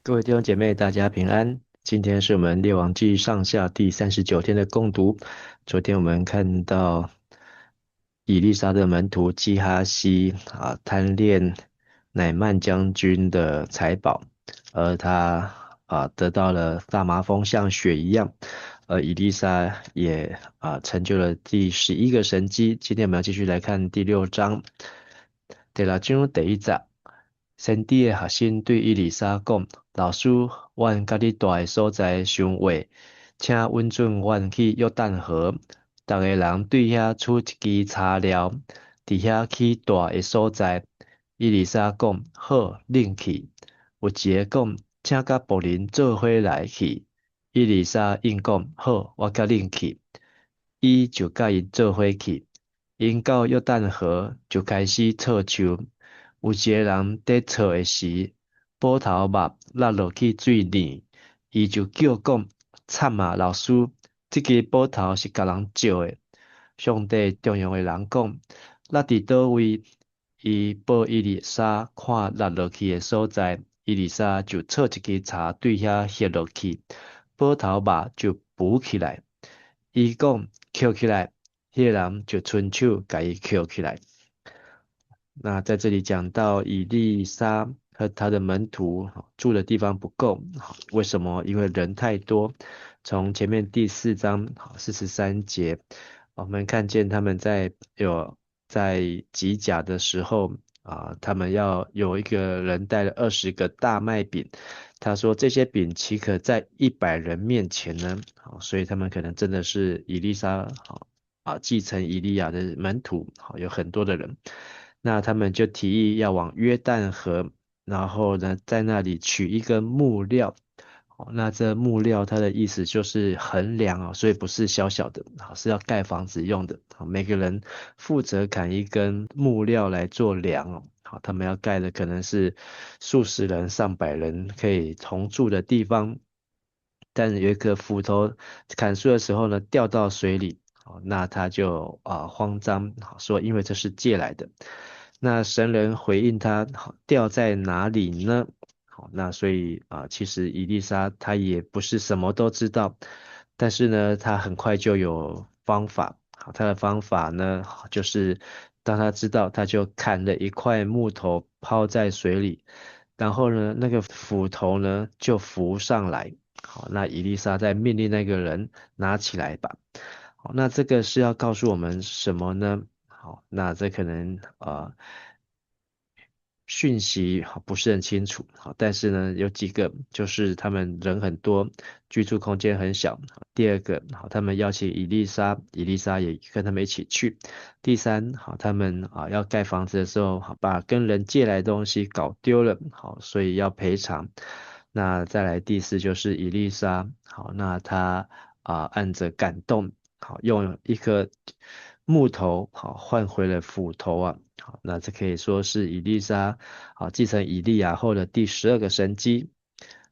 各位弟兄姐妹，大家平安。今天是我们列王记上下第39天的共读。昨天我们看到以利沙的门徒基哈西贪恋乃曼将军的财宝，而他得到了大麻风像雪一样。而以利沙也成就了第11个神迹。今天我们要继续来看第6章。第六章第一节，先知的学生对以利沙讲：老师，阮甲你住的所在相话，请允准阮去约旦河，逐个人对遐取一支柴寮，伫遐去住的所在。以利沙讲：好，恁去。有一个讲：请甲仆人做伙来去。以利沙应讲：好，我甲恁去。伊就甲因做伙去。因到约旦河就开始操树。有一个人在操的时，斧头木落落去水里，伊就叫讲：惨啊，老师，这个斧头是甲人借的。上帝重用的人讲：落伫倒位？伊报以利沙看落落去的所在，以利沙就抄一支柴对遐拾落去，斧头木就浮起来。伊讲捡起来，迄个人就伸手甲伊捡起来。那在这里讲到以利沙和他的门徒住的地方不够，为什么？因为人太多。从前面第4章43节，我们看见他们在集甲的时候他们要有一个人带了20个大麦饼，他说这些饼岂可在100人面前呢？所以他们可能真的是以利沙继承以利亚的门徒，有很多的人。那他们就提议要往约旦河，然后呢，在那里取一根木料。那这木料它的意思就是横梁所以不是小小的，是要盖房子用的。每个人负责砍一根木料来做梁好，他们要盖的可能是数十人、上百人可以同住的地方。但有一个斧头砍树的时候呢，掉到水里。那他就慌张，说因为这是借来的。那神人回应他，掉在哪里呢？好，那所以其实以利沙他也不是什么都知道，但是呢，他很快就有方法。好，他的方法呢，就是当他知道，他就砍了一块木头抛在水里，然后呢，那个斧头呢就浮上来。好，那以利沙在命令那个人拿起来吧。好，那这个是要告诉我们什么呢？好，那这可能讯息不是很清楚。好，但是呢有几个就是他们人很多，居住空间很小。第二个，好，他们邀请以利沙，以利沙也跟他们一起去。第三，好，他们要盖房子的时候，好，把跟人借来的东西搞丢了，好，所以要赔偿。那再来第四就是以利沙，好，那他按着感动，好，用一颗木头好换回了斧头好，那这可以说是以利沙继承以利亚后的第12个神迹。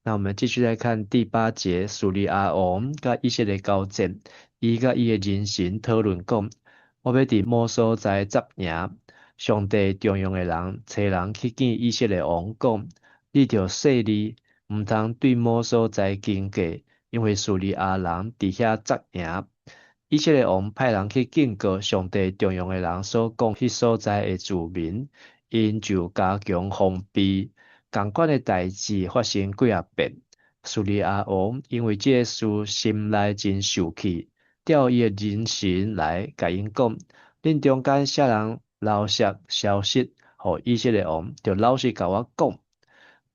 那我们继续来看第8节，属利阿王甲以色列交战，伊甲伊的人神讨论讲，我要伫某所在执营。上帝重用的人找人去见以色列王讲，你着说你毋通对某所在经过，因为属利阿人伫遐执营。以色列王派人去警告上帝重用的人所讲迄所在的住民，因就加强防备。同款的代志发生几啊遍。苏利亚王因为这事心内真受气，调伊的人神来甲因讲：恁中间啥人漏泄消息，互以色列王就老实甲我讲。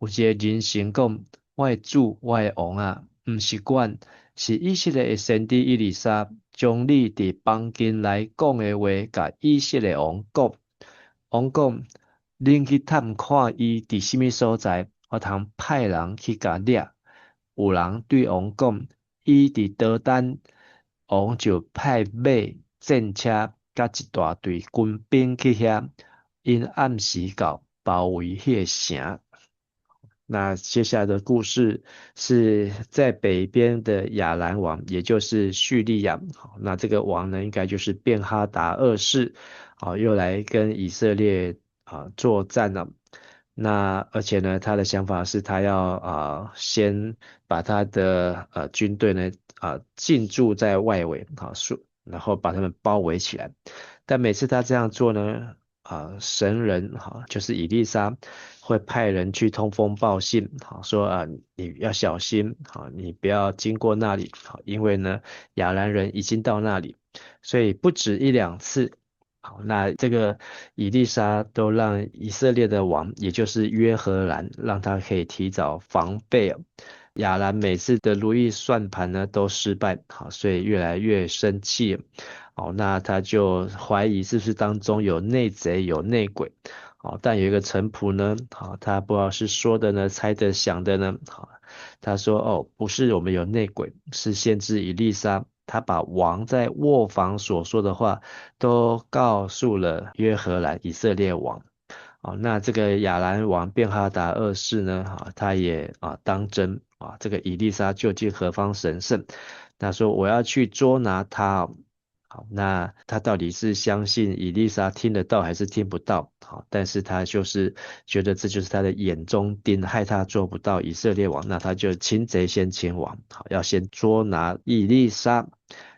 有一个人神讲：我的主，我的王毋是阮，是以色列的先知以利沙，将你伫房间内讲的话，甲以色列王讲。王讲：恁去探看伊伫什么所在，我通派人去甲掠。有人对王讲：伊伫倒等。王就派马、战车甲一大队军兵去遐，因暗时到包围迄个城。那接下来的故事是在北边的亚兰王，也就是叙利亚。好，那这个王呢，应该就是便哈达二世。好，又来跟以色列作战了。那而且呢，他的想法是他要先把他的军队呢进驻在外围然后把他们包围起来。但每次他这样做呢，神人就是以利沙会派人去通风报信，说你要小心，你不要经过那里，因为呢亚兰人已经到那里，所以不止一两次。好，那这个以利沙都让以色列的王，也就是约荷兰，让他可以提早防备亚兰每次的如意算盘呢都失败，好，所以越来越生气。好，那他就怀疑是不是当中有内贼、有内鬼。好，但有一个臣仆呢，好，他不知道是说的呢，猜的、想的呢，好，他说哦，不是我们有内鬼，是先知以利沙，他把王在卧房所说的话都告诉了约荷兰以色列王。那这个亚兰王便哈达二世呢，他也当真这个以利沙究竟何方神圣？他说我要去捉拿他好，那他到底是相信以利沙听得到还是听不到？好，但是他就是觉得这就是他的眼中钉，害他做不到以色列王，那他就擒贼先擒王，好，要先捉拿以利沙。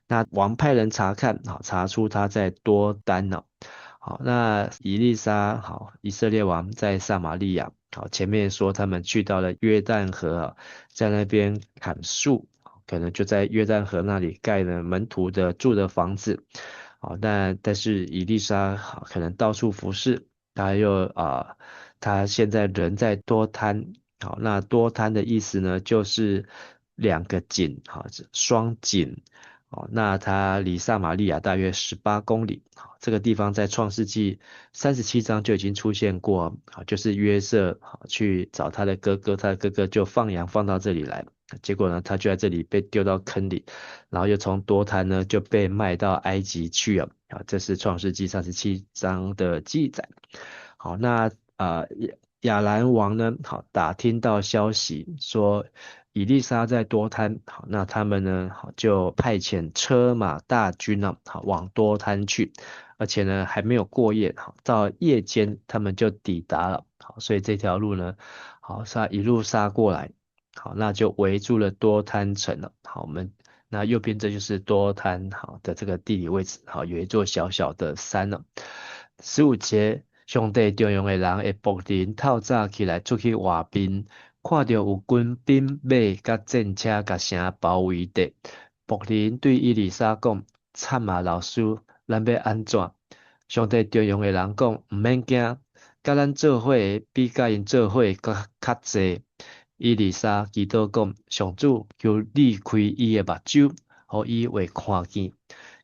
那王派人查看，好，查出他在多丹呢。好，那以利沙，好，以色列王在撒玛利亚，好，前面说他们去到了约旦河在那边砍树，可能就在约旦河那里盖了门徒的住的房子，好，但是以利沙好可能到处服侍，他又他现在人在多滩，好，那多滩的意思呢，就是两个井，好，双井。那它离撒玛利亚大约18公里。好，这个地方在创世纪37章就已经出现过。好，就是约瑟去找他的哥哥，他的哥哥就放羊放到这里来，结果呢，他就在这里被丢到坑里，然后又从多滩呢就被卖到埃及去了。好，这是创世纪37章的记载。好，那亚兰王呢，好打听到消息说以利沙在多滩，好，那他们呢，好就派遣车马大军呢，好往多滩去，而且呢还没有过夜，好到夜间他们就抵达了，好，所以这条路呢，好一路杀过来，好，那就围住了多滩城了，好，那右边这就是多滩好的这个地理位置，好有一座小小的山了。15节，上帝重用的人会仆人透早起来出去外边，看到有军兵马甲战车甲城包围的。仆人对伊丽莎讲：惨啊，老师，咱要安怎？上帝重用的人讲：毋免惊，甲咱做伙的比甲因做伙的较济。伊丽莎祈祷讲：上主，求你开伊的目睭，互伊会看见。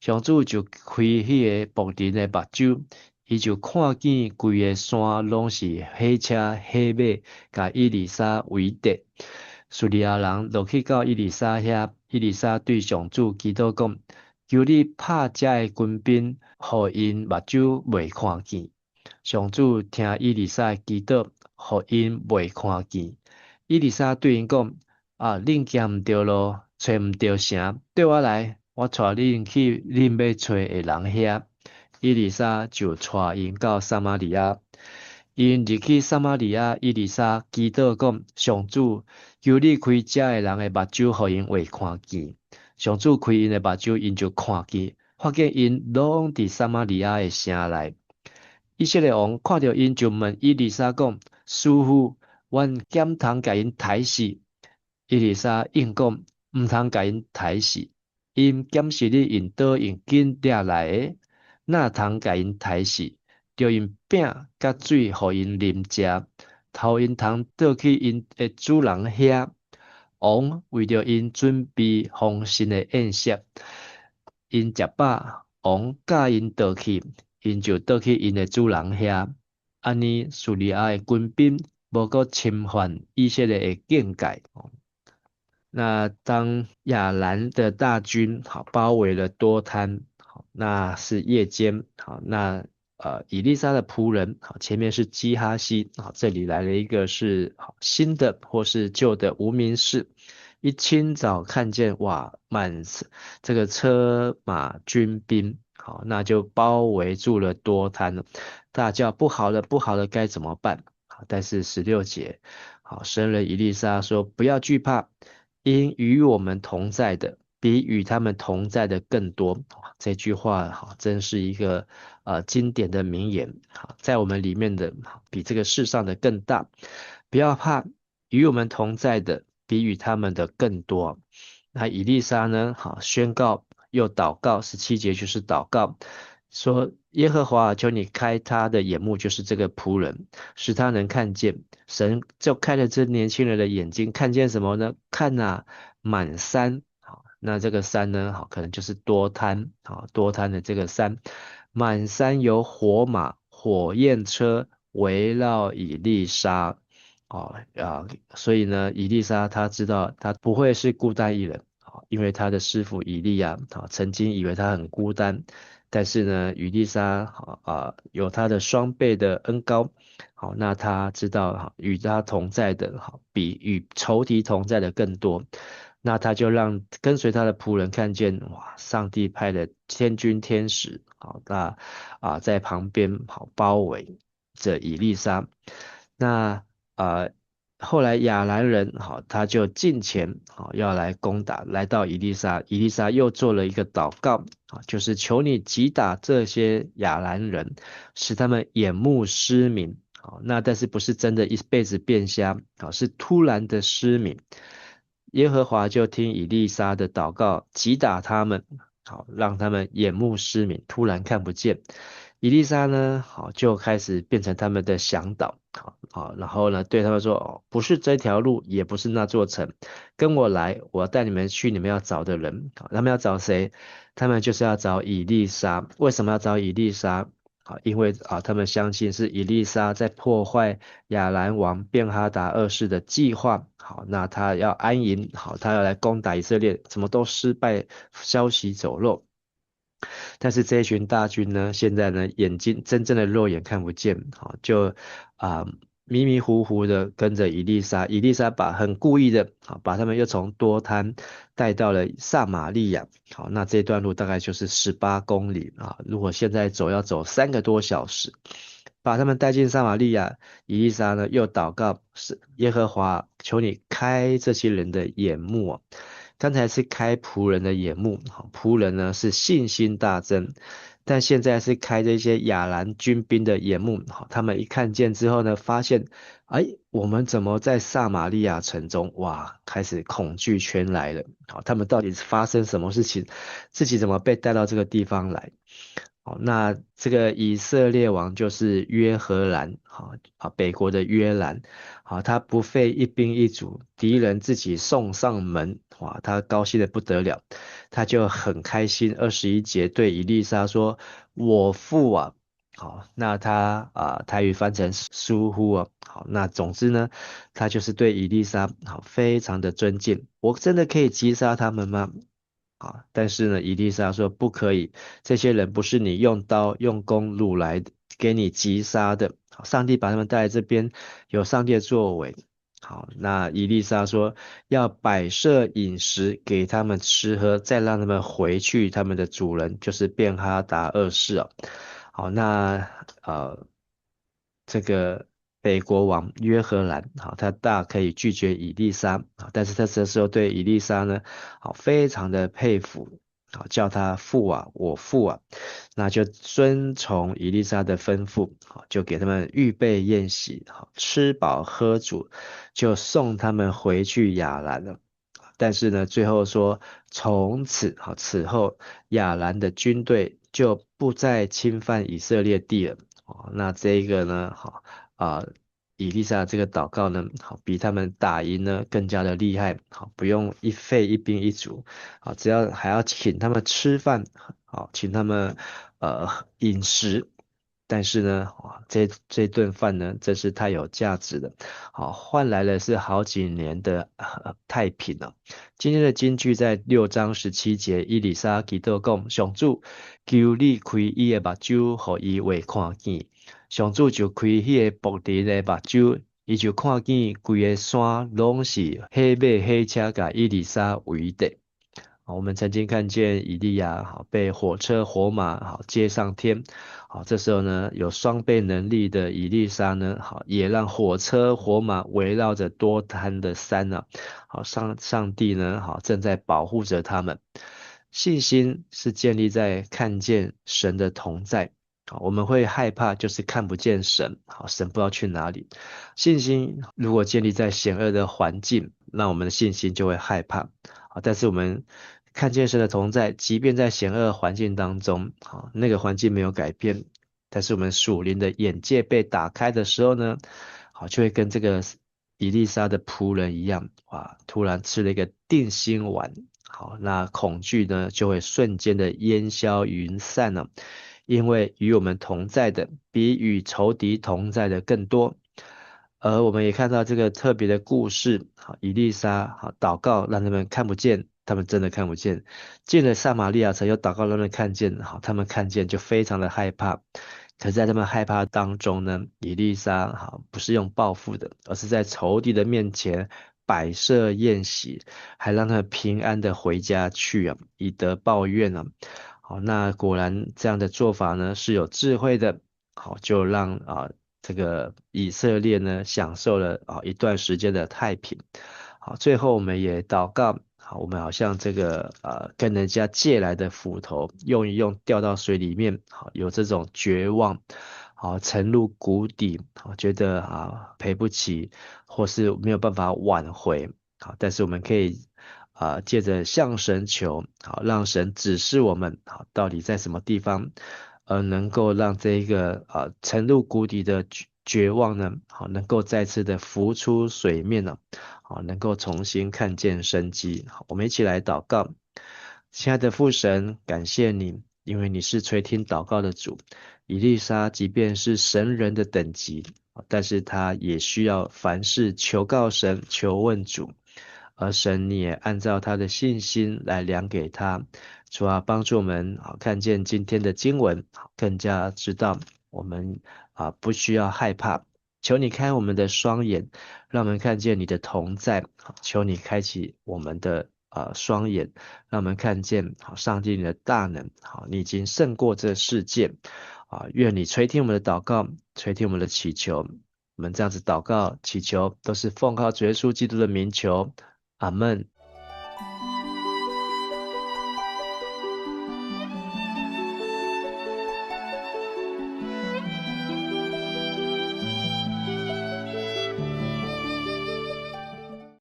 上主就开迄个仆人的目睭。伊就看见规个山拢是火车、火马，甲伊丽莎围敌。叙利亚人落去到伊丽莎遐，伊丽莎对上主祈祷讲：求你拍遮个军兵，互因目睭袂看见。上主听伊丽莎的祈祷，互因袂看见。伊丽莎对因讲：恁行毋对路，找毋对城，对我来，我带恁去恁要找的人遐。伊丽莎就带因到撒玛利亚，因入去撒玛利亚，伊丽莎祈祷讲：上主，求你开遮个人的目睭，互因会看见。上主开因的目睭，因就看见，发现因拢伫撒玛利亚的城内。以色列王看到因，就问伊丽莎讲：师傅，阮检通甲因抬死？伊丽莎应讲：毋通甲因抬死，因检视你用刀用紧掠来的。那通甲因刣死，着用饼甲水互因啉食，头因通倒去因的主人遐。王为着因准备丰盛的宴席，因食饱，王教因倒去，因就倒去因的主人遐。安尼，叙利亚的军兵无搁侵犯以色列的境界。那当亚兰的大军包围了多滩，那是夜间，那以利沙的仆人，前面是基哈西，这里来了一个是新的或是旧的无名氏，一清早看见哇，这个车马军兵，那就包围住了多滩了，大叫不好了，不好了，该怎么办？但是16节，好，神人以利沙说：不要惧怕，因与我们同在的比与他们同在的更多。哇这句话好，真是一个经典的名言。好，在我们里面的比这个世上的更大。不要怕，与我们同在的比与他们的更多。那以利沙呢？好，宣告又祷告，17节就是祷告，说耶和华啊求你开他的眼目，就是这个仆人，使他能看见。神就开了这年轻人的眼睛，看见什么呢？看呐、满山。好，那这个山呢？好，可能就是多滩。好，多滩的这个山，满山有火马、火焰车围绕以利沙。所以呢，以利沙他知道他不会是孤单一人。因为他的师傅以利亚曾经以为他很孤单，但是呢，以利沙有他的双倍的恩高。好，那他知道与他同在的比与仇敌同在的更多。那他就让跟随他的仆人看见，哇，上帝派的天军天使，好，那在旁边包围着以利沙。那啊、后来亚兰人他就进前要来攻打，来到以利沙，以利沙又做了一个祷告就是求你击打这些亚兰人，使他们眼目失明。那但是不是真的一辈子变瞎是突然的失明。耶和华就听以利沙的祷告，击打他们，好让他们眼目失明，突然看不见。以利沙呢，就开始变成他们的向导。然后呢，对他们说，不是这条路，也不是那座城，跟我来，我要带你们去你们要找的人。他们要找谁？他们就是要找以利沙。为什么要找以利沙？因为他们相信是以利沙在破坏亚兰王便哈达二世的计划。好，那他要安营，他要来攻打以色列，怎么都失败，消息走漏。但是这一群大军呢，现在呢，眼睛真正的肉眼看不见，就啊、迷迷糊糊的跟着以利沙。以利沙很故意的把他们又从多滩带到了撒玛利亚。好，那这段路大概就是18公里如果现在走要走3个多小时。把他们带进撒玛利亚，以利沙呢又祷告，是耶和华，求你开这些人的眼目刚才是开仆人的眼目，仆人呢是信心大增，但现在是开这些亚兰军兵的眼目，他们一看见之后呢，发现，哎，我们怎么在撒玛利亚城中？哇，开始恐惧全来了，他们到底是发生什么事情？自己怎么被带到这个地方来？好，那这个以色列王就是约荷兰，北国的约兰，他不费一兵一卒，敌人自己送上门，哇，他高兴的不得了，他就很开心。21节对以利沙说：“我父啊。”好，那他台语翻成疏忽好，那总之呢，他就是对以利沙非常的尊敬。我真的可以击杀他们吗？但是呢，以利沙说不可以，这些人不是你用刀用弓掳来的给你击杀的。好，上帝把他们带来这边，有上帝的作为。好，那以利沙说要摆设饮食给他们吃喝，再让他们回去他们的主人，就是便哈达二世好，那这个北国王约荷兰，他大可以拒绝以利沙，但是他这时候对以利沙呢，非常的佩服，叫他父啊，我父啊，那就遵从以利沙的吩咐，就给他们预备宴席，吃饱喝足，就送他们回去亚兰了。但是呢，最后说从此后亚兰的军队就不再侵犯以色列地了。那这一个呢，啊、以利沙这个祷告呢，比他们打赢呢更加的厉害。不用一费一兵一卒，只要还要请他们吃饭，请他们饮食。但是呢，哇，这顿饭呢，真是太有价值了，换来了是好几年的太平了。今天的金句在6章17节，以利沙祈祷讲，上主求你开伊的目睭，互伊会看见。上主就开迄个仆人的目睭，伊就看见规个山拢是火马火车甲以利沙围的。我们曾经看见以利亚被火车火马接上天，这时候呢有双倍能力的以利沙呢也让火车火马围绕着多滩的山呢，上帝呢正在保护着他们。信心是建立在看见神的同在。我们会害怕，就是看不见神，神不知道去哪里。信心如果建立在险恶的环境，那我们的信心就会害怕。但是我们看见神的同在，即便在险恶环境当中，那个环境没有改变，但是我们属灵的眼界被打开的时候呢，就会跟这个以利沙的仆人一样，哇，突然吃了一个定心丸，那恐惧呢就会瞬间的烟消云散了，因为与我们同在的比与仇敌同在的更多。而我们也看到这个特别的故事，以利沙祷告让他们看不见，他们真的看不见。进了撒玛利亚城，又祷告让他们看见，他们看见就非常的害怕。可是，在他们害怕当中呢，以利沙不是用报复的，而是在仇敌的面前摆设宴席，还让他们平安的回家去啊，以德报怨啊。那果然这样的做法呢是有智慧的，就让这个以色列呢享受了一段时间的太平。最后我们也祷告，我们好像这个跟人家借来的斧头用一用掉到水里面，有这种绝望，沉入谷底，觉得赔不起，或是没有办法挽回。但是我们可以借着向神求，让神指示我们，到底在什么地方，能够让这一个沉入谷底的绝望呢，能够再次的浮出水面呢，能够重新看见生机。我们一起来祷告。亲爱的父神，感谢你，因为你是垂听祷告的主。以利沙即便是神人的等级，但是他也需要凡事求告神，求问主。而神你也按照他的信心来量给他，主啊，帮助我们看见今天的经文，更加知道我们不需要害怕。求你开我们的双眼，让我们看见你的同在。求你开启我们的双眼，让我们看见上帝你的大能。你已经胜过这世界。愿你垂听我们的祷告，垂听我们的祈求。我们这样子祷告祈求，都是奉靠主耶稣基督的名求。阿门。